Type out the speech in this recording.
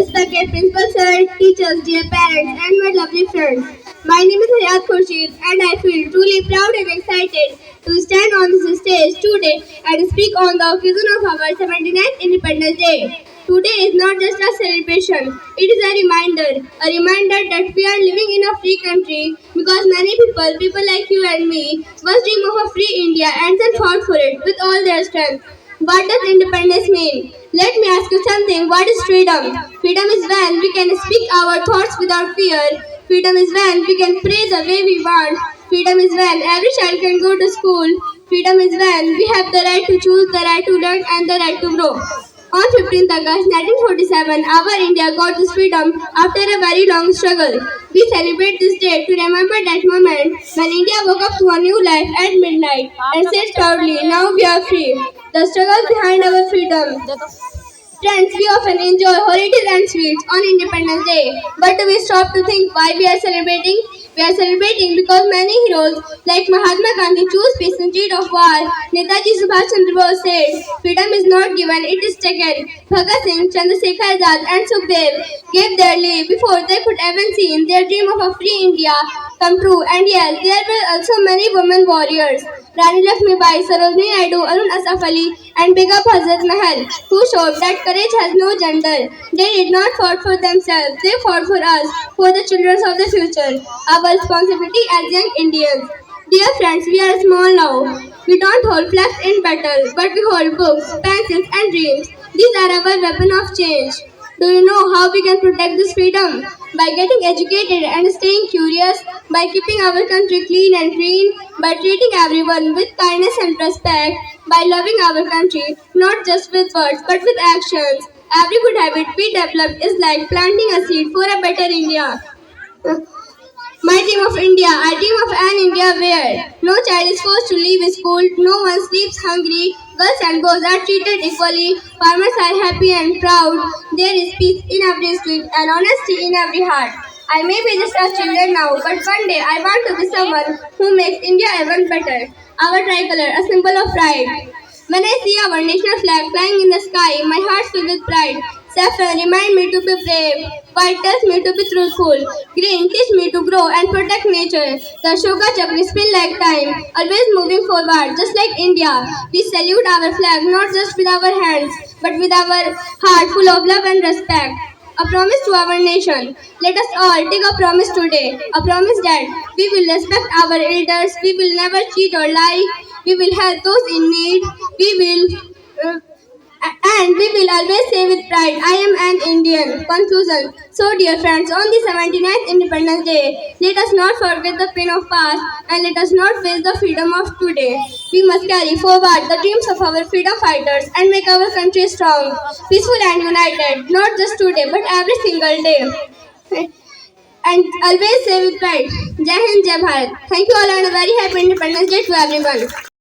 Respected principal sir, teachers, dear parents, and my lovely friends. My name is Hayat Khurshid, and I feel truly proud and excited to stand on this stage today and speak on the occasion of our 79th Independence Day. Today is not just a celebration, it is a reminder that we are living in a free country because many people like you and me, must dream of a free India and then fought for it with all their strength. What does independence mean? Let me ask you something. What is freedom? Freedom is when we can speak our thoughts without fear. Freedom is when we can pray the way we want. Freedom is when every child can go to school. Freedom is when we have the right to choose, the right to learn, and the right to grow. On 15th August 1947, our India got this freedom after a very long struggle. We celebrate this day to remember that moment when India woke up to a new life at midnight and said proudly, "Now we are free." The struggle behind our freedom. Friends, we often enjoy holidays and sweets on Independence Day, but do we stop to think why we are celebrating? We are celebrating because many heroes like Mahatma Gandhi chose peace instead of war. Netaji Subhash Chandra Bose said, "Freedom is not given, it is taken." Bhagat Singh, Chandrasekhar Azad, and Sukhdev gave their life before they could even see their dream of a free India come true. And yes, there were also many women warriors. Rani Lakshmibai, Sarojini Naidu, Arun Asaf Ali, and Begum Hazrat Mahal, who showed that courage has no gender. They did not fight for themselves, they fought for us, for the children of the future. Our responsibility as young Indians. Dear friends, we are small now. We don't hold flags in battle, but we hold books, pencils, and dreams. These are our weapon of change. Do you know how we can protect this freedom? By getting educated and staying curious, by keeping our country clean and green, by treating everyone with kindness and respect, by loving our country, not just with words but with actions. Every good habit we develop is like planting a seed for a better India. My dream of India, I dream of an India where no child is forced to leave school, no one sleeps hungry, girls and boys are treated equally, farmers are happy and proud, there is peace in every street and honesty in every heart. I may be just a child now, but one day I want to be someone who makes India even better. Our tricolor, a symbol of pride. When I see our national flag flying in the sky, my heart fills with pride. Saffron remind me to be brave. White tells me to be truthful. Green teach me to grow and protect nature. The Ashoka Chakra spin like time, always moving forward, just like India. We salute our flag not just with our hands, but with our heart full of love and respect. A promise to our nation. Let us all take a promise today. A promise that we will respect our elders, we will never cheat or lie, we will help those in need, we will and we will always say with pride, I am an Indian. Conclusion. So dear friends, on the 79th Independence Day, let us not forget the pain of past and let us not waste the freedom of today. We must carry forward the dreams of our freedom fighters and make our country strong, peaceful and united, not just today but every single day. And always say with pride, Jai Hind, Jai Bharat. Thank you all and a very happy Independence Day to everyone.